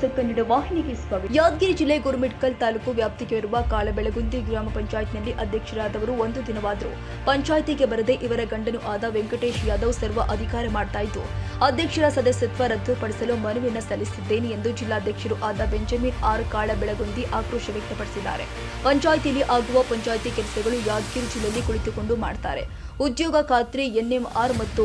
News Kannada ವಾಹಿನಿಗೆ ಸ್ವಾಗತ. ಯಾದಗಿರಿ ಜಿಲ್ಲೆ ಗುರುಮಿಟ್ಕಲ್ ತಾಲೂಕು ವ್ಯಾಪ್ತಿಗೆ ಇರುವ ಕಾಳಬೆಳಗುಂದಿ ಗ್ರಾಮ ಪಂಚಾಯತ್ನಲ್ಲಿ ಅಧ್ಯಕ್ಷರಾದವರು ಒಂದು ದಿನವಾದರೂ ಪಂಚಾಯಿತಿಗೆ ಬರದೆ ಇವರ ಗಂಡನು ಆದ ವೆಂಕಟೇಶ್ ಯಾದವ್ ಸರ್ವ ಅಧಿಕಾರ ಮಾಡ್ತಾ ಇದ್ದು ಅಧ್ಯಕ್ಷರ ಸದಸ್ಯತ್ವ ರದ್ದುಪಡಿಸಲು ಮನವಿಯನ್ನು ಸಲ್ಲಿಸಿದ್ದೇನೆ ಎಂದು ಜಿಲ್ಲಾಧ್ಯಕ್ಷರು ಆದ ಬೆಂಜಮಿನ್ ಆರ್ ಕಾಳಬೆಳಗುಂದಿ ಆಕ್ರೋಶ ವ್ಯಕ್ತಪಡಿಸಿದ್ದಾರೆ. ಪಂಚಾಯಿತಿಯಲ್ಲಿ ಆಗುವ ಪಂಚಾಯಿತಿ ಕೆಲಸಗಳು ಯಾದಗಿರಿ ಜಿಲ್ಲೆಯಲ್ಲಿ ಕುಳಿತುಕೊಂಡು ಮಾಡ್ತಾರೆ. ಉದ್ಯೋಗ ಖಾತ್ರಿ, ಎನ್ಎಂಆರ್ ಮತ್ತು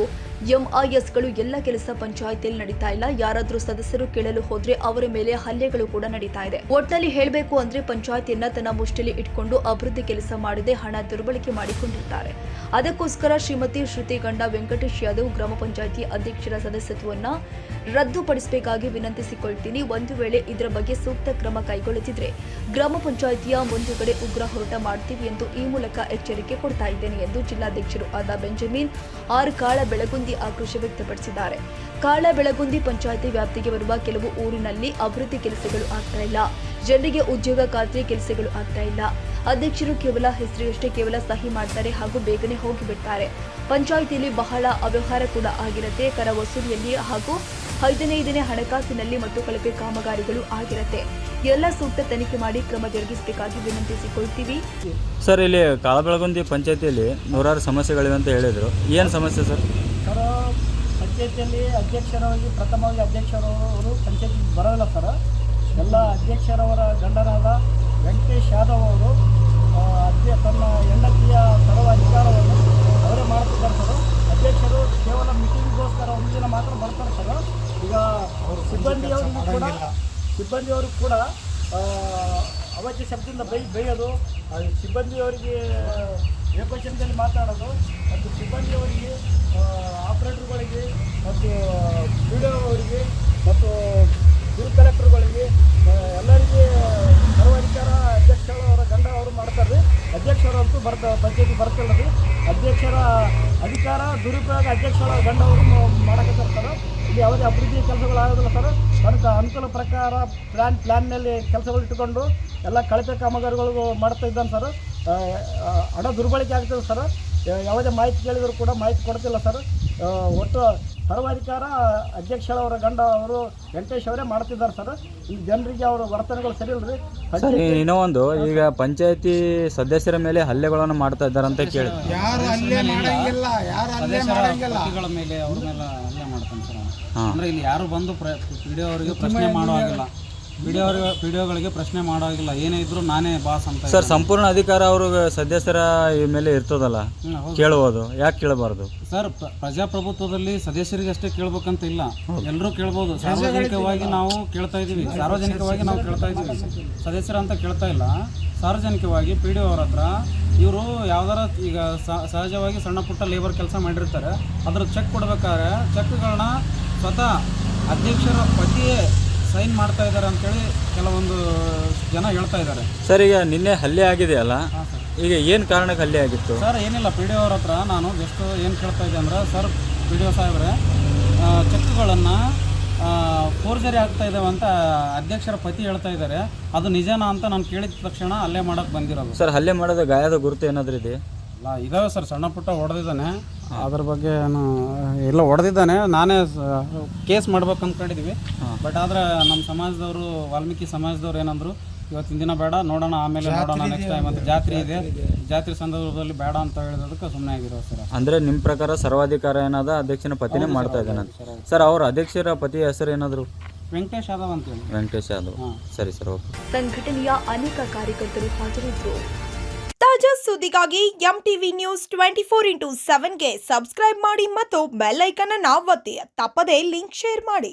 ಎಂಐಎಸ್ಗಳು ಎಲ್ಲ ಕೆಲಸ ಪಂಚಾಯಿತಿಯಲ್ಲಿ ನಡೀತಾ ಇಲ್ಲ. ಯಾರಾದ್ರೂ ಸದಸ್ಯರು ಕೇಳಲು ಹೋದ್ರೆ ಅವರ ಮೇಲೆ ಹಲ್ಲೆಗಳು ಕೂಡ ನಡೀತಾ ಇದೆ. ಒಟ್ಟಲ್ಲಿ ಹೇಳಬೇಕು ಅಂದ್ರೆ ಪಂಚಾಯಿತಿಯನ್ನ ತನ್ನ ಮುಷ್ಟಿಯಲ್ಲಿ ಇಟ್ಕೊಂಡು ಅಭಿವೃದ್ಧಿ ಕೆಲಸ ಮಾಡದೆ ಹಣ ದುರ್ಬಳಕೆ ಮಾಡಿಕೊಂಡಿರ್ತಾರೆ. ಅದಕ್ಕೋಸ್ಕರ ಶ್ರೀಮತಿ ಶ್ರುತಿ ಗಂಡ ವೆಂಕಟೇಶ್ ಯಾದವ್ ಗ್ರಾಮ ಪಂಚಾಯಿತಿ ಅಧ್ಯಕ್ಷರ ಸದಸ್ಯತ್ವವನ್ನು ರದ್ದುಪಡಿಸಬೇಕಾಗಿ ವಿನಂತಿಸಿಕೊಳ್ತೀನಿ. ಒಂದು ವೇಳೆ ಇದರ ಬಗ್ಗೆ ಸೂಕ್ತ ಕ್ರಮ ಕೈಗೊಳ್ಳದಿದ್ರೆ ಗ್ರಾಮ ಪಂಚಾಯಿತಿಯ ಮುಂದುಗಡೆ ಉಗ್ರ ಹೋರಾಟ ಮಾಡ್ತೀವಿ ಎಂದು ಈ ಮೂಲಕ ಎಚ್ಚರಿಕೆ ಕೊಡ್ತಾ ಇದ್ದೇನೆ ಎಂದು ಜಿಲ್ಲಾಧ್ಯಕ್ಷರು ಆದ ಬೆಂಜಮಿನ್ ಆರ್ ಕಾಳಬೆಳಗುಂದಿ ಆಕ್ರೋಶ ವ್ಯಕ್ತಪಡಿಸಿದ್ದಾರೆ. ಕಾಳಬೆಳಗುಂದಿ ಪಂಚಾಯಿತಿ ವ್ಯಾಪ್ತಿಗೆ ಬರುವ ಕೆಲವು ಊರಿನಲ್ಲಿ ಅಭಿವೃದ್ಧಿ ಕೆಲಸಗಳು ಆಗ್ತಾ ಇಲ್ಲ. ಜನರಿಗೆ ಉದ್ಯೋಗ ಖಾತ್ರಿ ಕೆಲಸಗಳು ಆಗ್ತಾ ಇಲ್ಲ. ಅಧ್ಯಕ್ಷರು ಕೇವಲ ಹೆಸರಿಗಷ್ಟೇ ಕೇವಲ ಸಹಿ ಮಾಡ್ತಾರೆ ಹಾಗೂ ಬೇಗನೆ ಹೋಗಿಬಿಡ್ತಾರೆ. ಪಂಚಾಯಿತಿಯಲ್ಲಿ ಬಹಳ ಅವ್ಯವಹಾರ ಕೂಡ ಆಗಿರುತ್ತೆ. ಕರ ವಸೂಲಿಯಲ್ಲಿ ಹಾಗೂ 15ನೇ ಹಣಕಾಸಿನಲ್ಲಿ ಮತ್ತು ಕಳಪೆ ಕಾಮಗಾರಿಗಳು ಆಗಿರುತ್ತೆ. ಎಲ್ಲ ಸೂಕ್ತ ತನಿಖೆ ಮಾಡಿ ಕ್ರಮ ಜರುಗಿಸಬೇಕಾಗಿ ವಿನಂತಿಸಿಕೊಳ್ತೀವಿ. ಸರ್, ಇಲ್ಲಿ ಕಾಳಬೆಳಗುಂದಿ ಪಂಚಾಯತಿಯಲ್ಲಿ ನೂರಾರು ಸಮಸ್ಯೆಗಳಿವೆ ಅಂತ ಹೇಳಿದರು. ಏನು ಸಮಸ್ಯೆ ಸರ್? ಪಂಚಾಯತಿಯಲ್ಲಿ ಅಧ್ಯಕ್ಷರಾಗಿ ಪ್ರಥಮವಾಗಿ ಅಧ್ಯಕ್ಷರವರು ಪಂಚಾಯತಿಗೆ ಬರೋಲ್ಲ ಸರ್. ಎಲ್ಲ ಅಧ್ಯಕ್ಷರವರ ಗಂಡನಾದ ವೆಂಕಟೇಶ್ ಯಾದವ್ ಅವರು ತನ್ನ ಹೆಂಡತಿಯ ಸರ್ವ ಅಧಿಕಾರವನ್ನು ಅವರೇ ಮಾಡ್ತಿದ್ದಾರೆ ಸರ್. ಅಧ್ಯಕ್ಷರು ಕೇವಲ ಮೀಟಿಂಗ್ಗೋಸ್ಕರ ಒಂದು ದಿನ ಮಾತ್ರ ಬರ್ತಾರೆ ಸರ್. ಈಗ ಸಿಬ್ಬಂದಿಯವರು ಕೂಡ ಅವಾಚ್ಯ ಶಬ್ದದಿಂದ ಬೈಯೋದು, ಸಿಬ್ಬಂದಿಯವರಿಗೆ ಏಕವಚನದಲ್ಲಿ ಮಾತಾಡೋದು ಮತ್ತು ಸಿಬ್ಬಂದಿಯವರಿಗೆ, ಆಪರೇಟರ್ಗಳಿಗೆ ಮತ್ತು PDO ಅವರಿಗೆ ಮತ್ತು ಬಿಲ್ ಕಲೆಕ್ಟರ್ಗಳಿಗೆ ಎಲ್ಲರಿಗೆ ಸರ್ವಾಧಿಕಾರ ಅಧ್ಯಕ್ಷರವರ ಗಂಡ ಅವರು ಮಾಡ್ತಾರೆ. ಅಧ್ಯಕ್ಷರಂತೂ ಪಂಚಾಯತಿ ಬರ್ತಿಲ್ಲ ರೀ. ಅಧ್ಯಕ್ಷರ ಅಧಿಕಾರ ದುರುಪಯೋಗ ಅಧ್ಯಕ್ಷರ ಗಂಡ ಅವರು ಮಾಡಕತ್ತಾರೆ ಸರ್. ಇಲ್ಲಿ ಯಾವುದೇ ಅಭಿವೃದ್ಧಿ ಕೆಲಸಗಳು ಆಗೋದಿಲ್ಲ ಸರ್. ತನಕ ಅನುಕೂಲ ಪ್ರಕಾರ ಪ್ಲ್ಯಾನ್ನಲ್ಲಿ ಕೆಲಸಗಳು ಇಟ್ಟುಕೊಂಡು ಎಲ್ಲ ಕಳಪೆ ಕಾಮಗಾರಿಗಳು ಮಾಡ್ತಾ ಇದ್ದಾನೆ ಸರ್. ಹಣ ದುರ್ಬಳಕೆ ಆಗ್ತದೆ ಸರ್. ಯಾವುದೇ ಮಾಹಿತಿ ಕೇಳಿದರೂ ಕೂಡ ಮಾಹಿತಿ ಕೊಡ್ತಿಲ್ಲ ಸರ್. ಒಟ್ಟು ಸರ್ವಾಧಿಕಾರ ಅಧ್ಯಕ್ಷರವರ ಗಂಡ ಅವರು ವೆಂಕಟೇಶ್ ಅವರೇ ಮಾಡ್ತಿದ್ದಾರೆ ಸರ್. ಈ ಜನರಿಗೆ ಅವರ ವರ್ತನೆಗಳು ಸರಿ ಇಲ್ರಿ ಸರ್. ಇನ್ನೂ ಒಂದು, ಈಗ ಪಂಚಾಯತಿ ಸದಸ್ಯರ ಮೇಲೆ ಹಲ್ಲೆಗಳನ್ನು ಮಾಡ್ತಾ ಇದ್ದಾರೆ ಅಂತ ಕೇಳಿ. ಯಾರು ಹಲ್ಲೆ ಮಾಡಂಗಿಲ್ಲ, ಯಾರು ಹಲ್ಲೆ ಮಾಡಂಗಿಲ್ಲ ಮೇಲೆ ಅವ್ರ ಮೇಲೆ ಹಲ್ಲೆ ಮಾಡ್ತಾನೆ ಸರ್. ಅಂದ್ರೆ ಇಲ್ಲಿ ಯಾರು ಬಂದು PDO ಅವರಿಗೆ ಪ್ರಶ್ನೆ ಮಾಡುವಾಗಿಲ್ಲ, PDOಗಳಿಗೆ ಪ್ರಶ್ನೆ ಮಾಡೋಗಿಲ್ಲ. ಏನೇ ಇದ್ರು ನಾನೇ ಬಾಸ್ ಅಂತ ಸರ್. ಸಂಪೂರ್ಣ ಅಧಿಕಾರ ಅವ್ರಿಗೆ ಸದಸ್ಯರ ಮೇಲೆ ಇರ್ತದಲ್ಲ, ಕೇಳಬಹುದು. ಯಾಕೆ ಕೇಳಬಾರ್ದು ಸರ್? ಪ್ರಜಾಪ್ರಭುತ್ವದಲ್ಲಿ ಸದಸ್ಯರಿಗೆ ಅಷ್ಟೇ ಕೇಳ್ಬೇಕಂತ ಇಲ್ಲ, ಎಲ್ಲರೂ ಕೇಳ್ಬೋದು. ಸಾರ್ವಜನಿಕವಾಗಿ ನಾವು ಕೇಳ್ತಾ ಇದ್ದೀವಿ, ಸದಸ್ಯರ ಅಂತ ಕೇಳ್ತಾ ಇಲ್ಲ. ಸಾರ್ವಜನಿಕವಾಗಿ PDO ಅವ್ರ ಹತ್ರ ಇವರು ಯಾವ್ದಾರ ಈಗ ಸಹಜವಾಗಿ ಸಣ್ಣ ಪುಟ್ಟ ಲೇಬರ್ ಕೆಲಸ ಮಾಡಿರ್ತಾರೆ, ಅದ್ರ ಚೆಕ್ ಕೊಡ್ಬೇಕಾದ್ರೆ ಚೆಕ್ಗಳನ್ನ ಸ್ವತಃ ಅಧ್ಯಕ್ಷರ ಪತಿಯೇ ಸೈನ್ ಮಾಡ್ತಾ ಇದ್ದಾರೆ ಅಂತೇಳಿ ಕೆಲವೊಂದು ಜನ ಹೇಳ್ತಾ ಇದ್ದಾರೆ ಸರ್. ಈಗ ನಿನ್ನೆ ಹಲ್ಲೆ ಆಗಿದೆಯಲ್ಲ, ಈಗ ಏನು ಕಾರಣಕ್ಕೆ ಹಲ್ಲೆ ಆಗಿತ್ತು ಸರ್? ಏನಿಲ್ಲ, PDO ಅವ್ರ ಹತ್ರ ನಾನು ಜಸ್ಟ್ ಏನು ಕೇಳ್ತಾ ಇದ್ದೆ ಅಂದ್ರೆ, ಸರ್ PDO ಸಾಹೇಬ್ರೆ, ಚೆಕ್ಗಳನ್ನು ಫೋರ್ಜರಿ ಆಗ್ತಾ ಇದ್ದಾವೆ ಅಂತ ಅಧ್ಯಕ್ಷರ ಪತಿ ಹೇಳ್ತಾ ಇದ್ದಾರೆ. ಅದು ನಿಜನಾ ಅಂತ ನಾನು ಕೇಳಿದ ತಕ್ಷಣ ಹಲ್ಲೆ ಮಾಡೋಕ್ಕೆ ಬಂದಿರೋದು ಸರ್. ಹಲ್ಲೆ ಮಾಡೋದು ಗಾಯದ ಗುರುತು ಏನಾದರೂ ಇದೆ? ಇದಾವೆ ಸರ್, ಸಣ್ಣ ಪುಟ್ಟ ಹೊಡೆದಿದ್ದಾನೆ. ಅದ್ರ ಬಗ್ಗೆ ಎಲ್ಲ ಹೊಡೆದಿದ್ದಾನೆ. ನಾನೇ ಕೇಸ್ ಮಾಡ್ಬೇಕು ಅಂದ್ಕೊಂಡಿದ್ವಿ. ಬಟ್ ಆದರೆ ನಮ್ಮ ಸಮಾಜದವರು, ವಾಲ್ಮೀಕಿ ಸಮಾಜದವ್ರು ಏನಂದ್ರು, ಇವತ್ತಿನ ದಿನ ಬೇಡ, ನೋಡೋಣ ಆಮೇಲೆ ನೋಡೋಣ, ನೆಕ್ಸ್ಟ್ ಟೈಮ್ ಅಂತ. ಜಾತ್ರೆ ಇದೆ, ಜಾತ್ರೆ ಸಂದರ್ಭದಲ್ಲಿ ಬೇಡ ಅಂತ ಹೇಳಿದಕ್ಕೆ ಸುಮ್ಮನೆ ಆಗಿರೋ ಸರ್. ಅಂದರೆ ನಿಮ್ಮ ಪ್ರಕಾರ ಸರ್ವಾಧಿಕಾರ ಏನಾದ ಅಧ್ಯಕ್ಷನ ಪತಿನೇ ಮಾಡ್ತಾ ಇದ್ದಾನೆ ಸರ್? ಅವ್ರ ಅಧ್ಯಕ್ಷರ ಪತಿಯ ಹೆಸರು ಏನಾದರೂ? ವೆಂಕಟೇಶ್ ಯಾದವ್ ಅಂತೇಳಿ. ವೆಂಕಟೇಶ್ ಯಾದವ್. ಸರಿ ಸರ್, ಓಕೆ. ಸಂಘಟನೆಯ ಅನೇಕ ಕಾರ್ಯಕರ್ತರು ಹಾಜರಿದ್ದರು. ತಾಜಾ ಸುದ್ದಿಗಾಗಿ MTV News 24/7ಗೆ ಸಬ್ಸ್ಕ್ರೈಬ್ ಮಾಡಿ ಮತ್ತು ಬೆಲ್ ಐಕಾನ್ ಅನ್ನು ಒತ್ತಿ. ತಪ್ಪದೇ ಲಿಂಕ್ ಶೇರ್ ಮಾಡಿ.